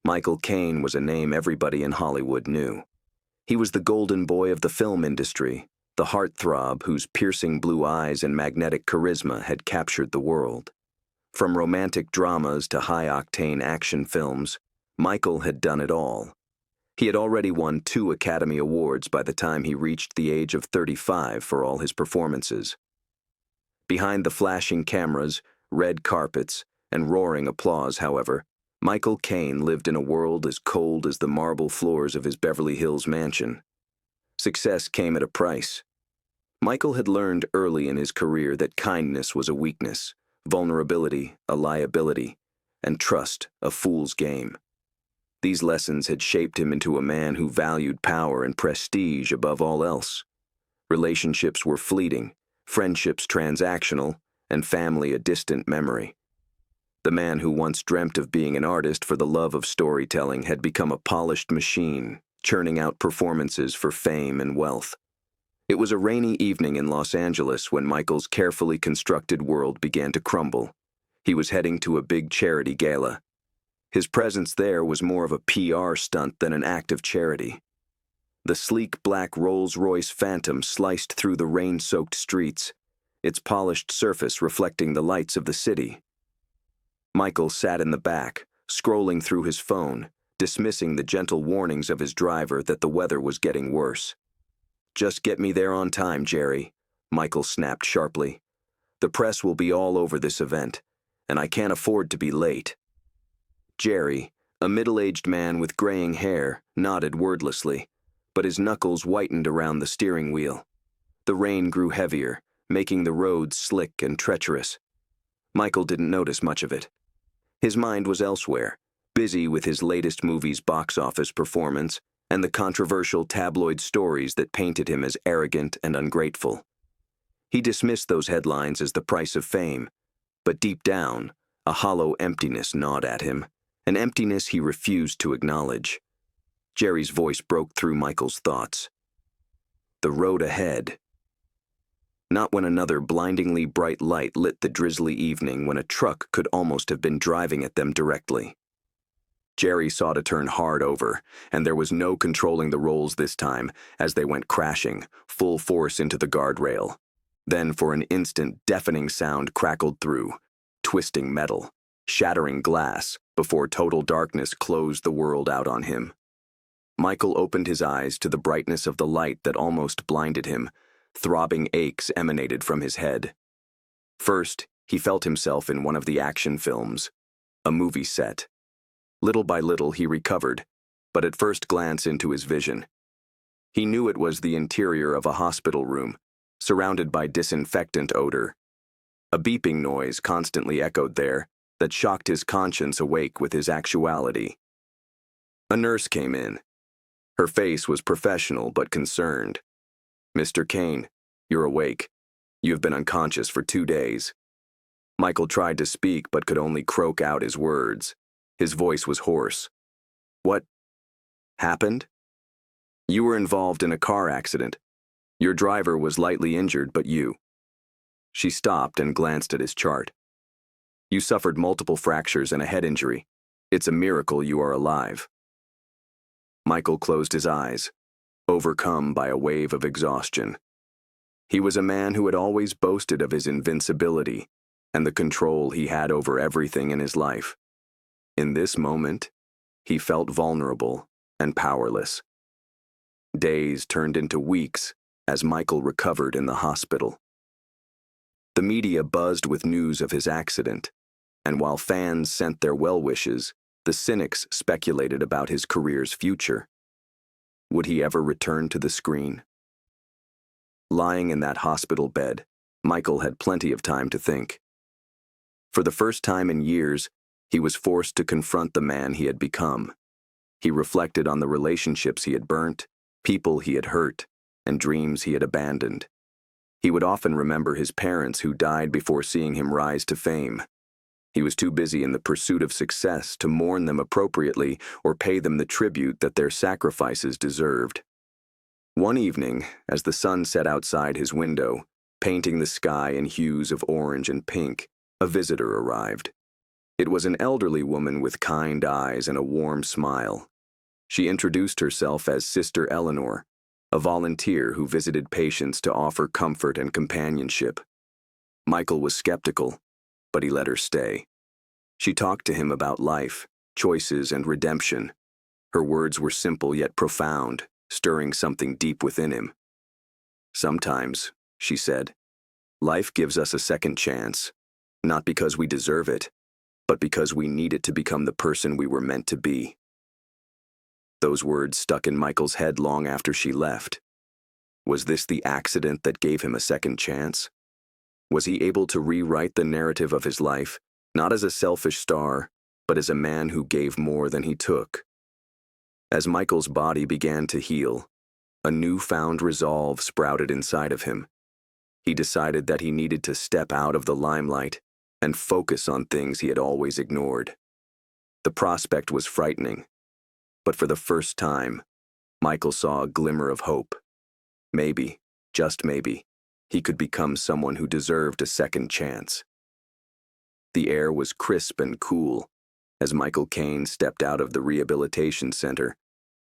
Michael Kane was a name everybody in Hollywood knew. He was the golden boy of the film industry, the heartthrob whose piercing blue eyes and magnetic charisma had captured the world. From romantic dramas to high-octane action films, Michael had done it all. He had already won 2 Academy Awards by the time he reached the age of 35 for all his performances. Behind the flashing cameras, red carpets, and roaring applause, however, Michael Kane lived in a world as cold as the marble floors of his Beverly Hills mansion. Success came at a price. Michael had learned early in his career that kindness was a weakness, vulnerability a liability, and trust a fool's game. These lessons had shaped him into a man who valued power and prestige above all else. Relationships were fleeting, friendships transactional, and family a distant memory. The man who once dreamt of being an artist for the love of storytelling had become a polished machine, churning out performances for fame and wealth. It was a rainy evening in Los Angeles when Michael's carefully constructed world began to crumble. He was heading to a big charity gala. His presence there was more of a PR stunt than an act of charity. The sleek black Rolls-Royce Phantom sliced through the rain-soaked streets, its polished surface reflecting the lights of the city. Michael sat in the back, scrolling through his phone, dismissing the gentle warnings of his driver that the weather was getting worse. "Just get me there on time, Jerry," Michael snapped sharply. "The press will be all over this event, and I can't afford to be late." Jerry, a middle-aged man with graying hair, nodded wordlessly, but his knuckles whitened around the steering wheel. The rain grew heavier, making the roads slick and treacherous. Michael didn't notice much of it. His mind was elsewhere, busy with his latest movie's box office performance and the controversial tabloid stories that painted him as arrogant and ungrateful. He dismissed those headlines as the price of fame, but deep down, a hollow emptiness gnawed at him, an emptiness he refused to acknowledge. Jerry's voice broke through Michael's thoughts. The road ahead. Not when another blindingly bright light lit the drizzly evening when a truck could almost have been driving at them directly. Jerry saw to turn hard over, and there was no controlling the rolls this time as they went crashing, full force into the guardrail. Then for an instant deafening sound crackled through, twisting metal, shattering glass, before total darkness closed the world out on him. Michael opened his eyes to the brightness of the light that almost blinded him. Throbbing aches emanated from his head. First, he felt himself in one of the action films, a movie set. Little by little he recovered, but at first glance into his vision. He knew it was the interior of a hospital room, surrounded by disinfectant odor. A beeping noise constantly echoed there that shocked his conscience awake with his actuality. A nurse came in. Her face was professional but concerned. "Mr. Kane, you're awake. You've been unconscious for 2 days." Michael tried to speak but could only croak out his words. His voice was hoarse. "What happened?" "You were involved in a car accident. Your driver was lightly injured, but you..." She stopped and glanced at his chart. "You suffered multiple fractures and a head injury. It's a miracle you are alive." Michael closed his eyes, overcome by a wave of exhaustion. He was a man who had always boasted of his invincibility and the control he had over everything in his life. In this moment, he felt vulnerable and powerless. Days turned into weeks as Michael recovered in the hospital. The media buzzed with news of his accident, and while fans sent their well wishes, the cynics speculated about his career's future. Would he ever return to the screen? Lying in that hospital bed, Michael had plenty of time to think. For the first time in years, he was forced to confront the man he had become. He reflected on the relationships he had burnt, people he had hurt, and dreams he had abandoned. He would often remember his parents who died before seeing him rise to fame. He was too busy in the pursuit of success to mourn them appropriately or pay them the tribute that their sacrifices deserved. One evening, as the sun set outside his window, painting the sky in hues of orange and pink, a visitor arrived. It was an elderly woman with kind eyes and a warm smile. She introduced herself as Sister Eleanor, a volunteer who visited patients to offer comfort and companionship. Michael was skeptical, but he let her stay. She talked to him about life, choices, and redemption. Her words were simple yet profound, stirring something deep within him. "Sometimes," she said, "life gives us a second chance, not because we deserve it, but because we need it to become the person we were meant to be." Those words stuck in Michael's head long after she left. Was this the accident that gave him a second chance? Was he able to rewrite the narrative of his life, not as a selfish star, but as a man who gave more than he took? As Michael's body began to heal, a newfound resolve sprouted inside of him. He decided that he needed to step out of the limelight and focus on things he had always ignored. The prospect was frightening, but for the first time, Michael saw a glimmer of hope. Maybe, just maybe, he could become someone who deserved a second chance. The air was crisp and cool as Michael Kane stepped out of the rehabilitation center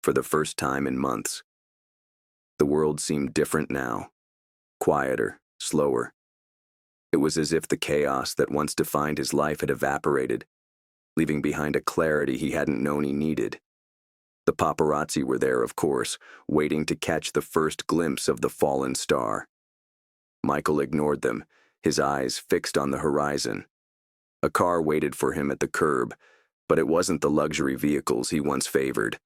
for the first time in months. The world seemed different now, quieter, slower. It was as if the chaos that once defined his life had evaporated, leaving behind a clarity he hadn't known he needed. The paparazzi were there, of course, waiting to catch the first glimpse of the fallen star. Michael ignored them, his eyes fixed on the horizon. A car waited for him at the curb, but it wasn't the luxury vehicles he once favored.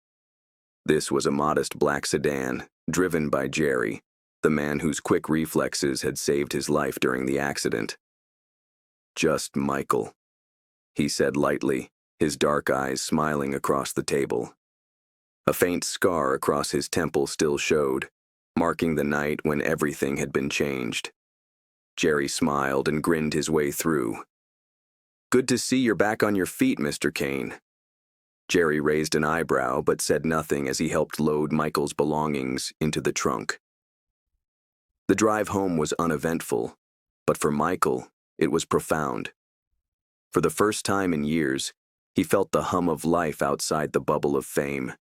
This was a modest black sedan, driven by Jerry, the man whose quick reflexes had saved his life during the accident. "Just Michael," he said lightly, his dark eyes smiling across the table. A faint scar across his temple still showed, marking the night when everything had been changed. Jerry smiled and grinned his way through. "Good to see you're back on your feet, Mr. Kane." Jerry raised an eyebrow but said nothing as he helped load Michael's belongings into the trunk. The drive home was uneventful, but for Michael, it was profound. For the first time in years, he felt the hum of life outside the bubble of fame.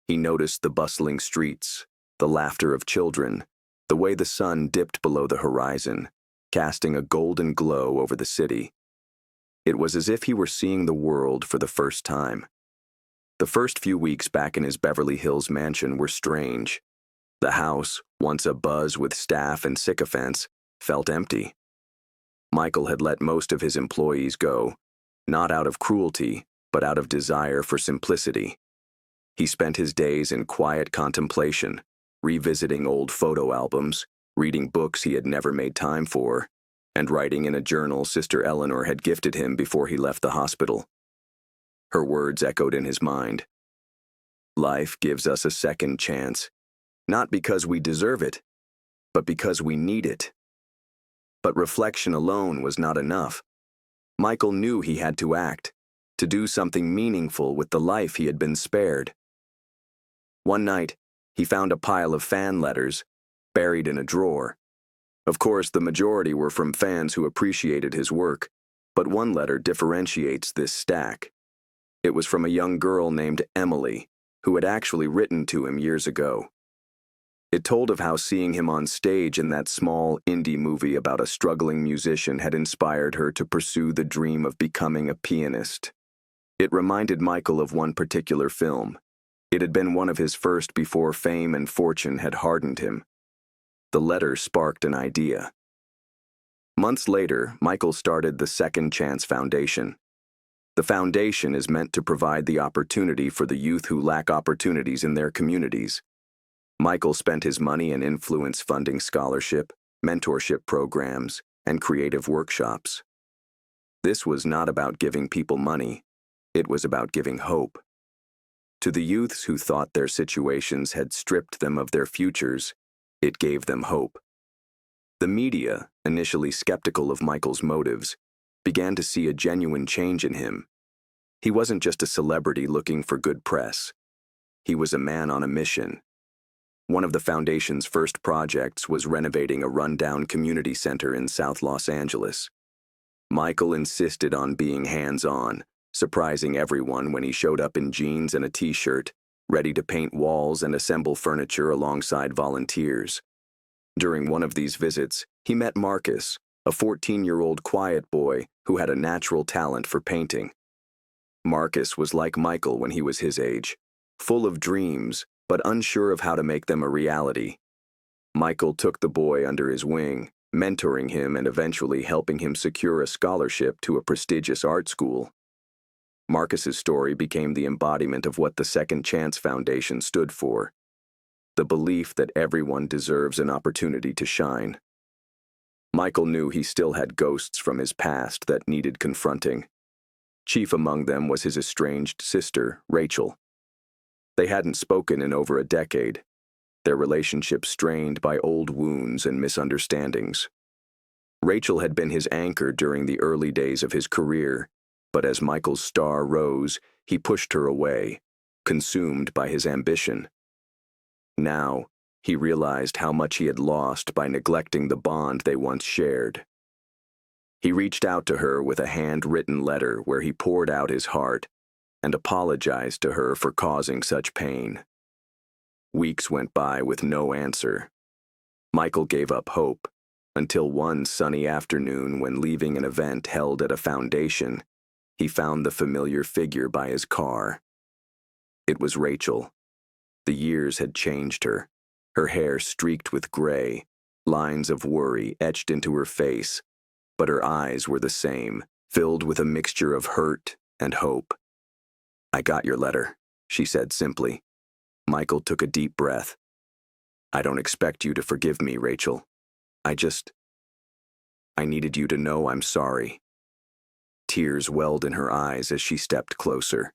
He noticed the bustling streets, the laughter of children, the way the sun dipped below the horizon, casting a golden glow over the city. It was as if he were seeing the world for the first time. The first few weeks back in his Beverly Hills mansion were strange. The house, once abuzz with staff and sycophants, felt empty. Michael had let most of his employees go, not out of cruelty, but out of desire for simplicity. He spent his days in quiet contemplation, revisiting old photo albums, reading books he had never made time for, and writing in a journal Sister Eleanor had gifted him before he left the hospital. Her words echoed in his mind. "Life gives us a second chance, not because we deserve it, but because we need it." But reflection alone was not enough. Michael knew he had to act, to do something meaningful with the life he had been spared. One night, he found a pile of fan letters, buried in a drawer. Of course, the majority were from fans who appreciated his work, but one letter differentiates this stack. It was from a young girl named Emily, who had actually written to him years ago. It told of how seeing him on stage in that small indie movie about a struggling musician had inspired her to pursue the dream of becoming a pianist. It reminded Michael of one particular film. It had been one of his first before fame and fortune had hardened him. The letter sparked an idea. Months later, Michael started the Second Chance Foundation. The foundation is meant to provide the opportunity for the youth who lack opportunities in their communities. Michael spent his money and influence funding scholarship, mentorship programs, and creative workshops. This was not about giving people money. It was about giving hope. To the youths who thought their situations had stripped them of their futures, it gave them hope. The media, initially skeptical of Michael's motives, began to see a genuine change in him. He wasn't just a celebrity looking for good press. He was a man on a mission. One of the foundation's first projects was renovating a rundown community center in South Los Angeles. Michael insisted on being hands-on, surprising everyone when he showed up in jeans and a t-shirt, ready to paint walls and assemble furniture alongside volunteers. During one of these visits, he met Marcus, a 14-year-old quiet boy who had a natural talent for painting. Marcus was like Michael when he was his age, full of dreams, but unsure of how to make them a reality. Michael took the boy under his wing, mentoring him and eventually helping him secure a scholarship to a prestigious art school. Marcus's story became the embodiment of what the Second Chance Foundation stood for, the belief that everyone deserves an opportunity to shine. Michael knew he still had ghosts from his past that needed confronting. Chief among them was his estranged sister, Rachel. They hadn't spoken in over a decade, their relationship strained by old wounds and misunderstandings. Rachel had been his anchor during the early days of his career, but as Michael's star rose, he pushed her away, consumed by his ambition. Now, he realized how much he had lost by neglecting the bond they once shared. He reached out to her with a handwritten letter where he poured out his heart and apologized to her for causing such pain. Weeks went by with no answer. Michael gave up hope until one sunny afternoon when leaving an event held at a foundation, he found the familiar figure by his car. It was Rachel. The years had changed her. Her hair streaked with gray, lines of worry etched into her face, but her eyes were the same, filled with a mixture of hurt and hope. "I got your letter," she said simply. Michael took a deep breath. "I don't expect you to forgive me, Rachel. I needed you to know I'm sorry." Tears welled in her eyes as she stepped closer.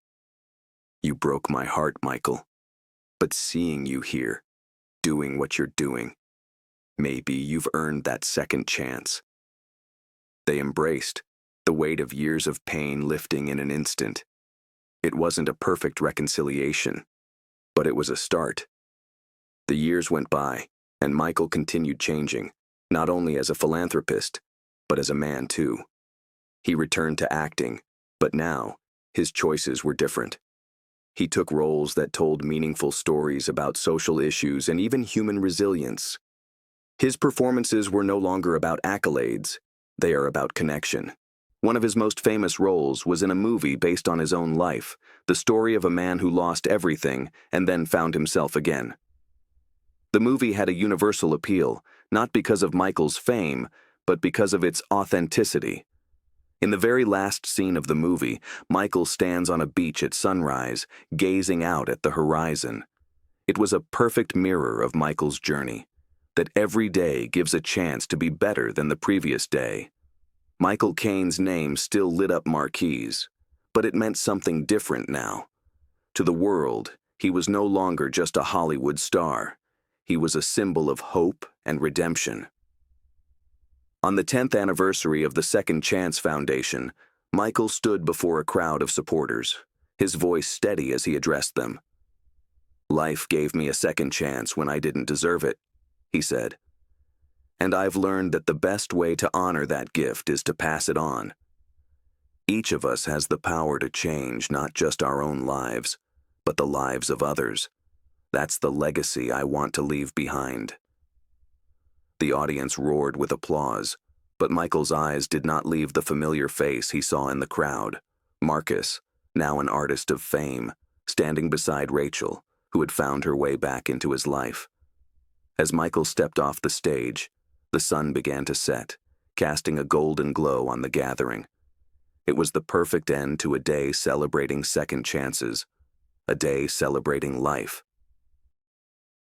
"You broke my heart, Michael. But seeing you here, doing what you're doing, maybe you've earned that second chance." They embraced, the weight of years of pain lifting in an instant. It wasn't a perfect reconciliation, but it was a start. The years went by, and Michael continued changing, not only as a philanthropist, but as a man too. He returned to acting, but now, his choices were different. He took roles that told meaningful stories about social issues and even human resilience. His performances were no longer about accolades, they are about connection. One of his most famous roles was in a movie based on his own life, the story of a man who lost everything and then found himself again. The movie had a universal appeal, not because of Michael's fame, but because of its authenticity. In the very last scene of the movie, Michael stands on a beach at sunrise, gazing out at the horizon. It was a perfect mirror of Michael's journey, that every day gives a chance to be better than the previous day. Michael Kane's name still lit up marquees, but it meant something different now. To the world, he was no longer just a Hollywood star. He was a symbol of hope and redemption. On the 10th anniversary of the Second Chance Foundation, Michael stood before a crowd of supporters, his voice steady as he addressed them. "Life gave me a second chance when I didn't deserve it," he said. "And I've learned that the best way to honor that gift is to pass it on. Each of us has the power to change not just our own lives, but the lives of others. That's the legacy I want to leave behind." The audience roared with applause, but Michael's eyes did not leave the familiar face he saw in the crowd. Marcus, now an artist of fame, standing beside Rachel, who had found her way back into his life. As Michael stepped off the stage, the sun began to set, casting a golden glow on the gathering. It was the perfect end to a day celebrating second chances, a day celebrating life.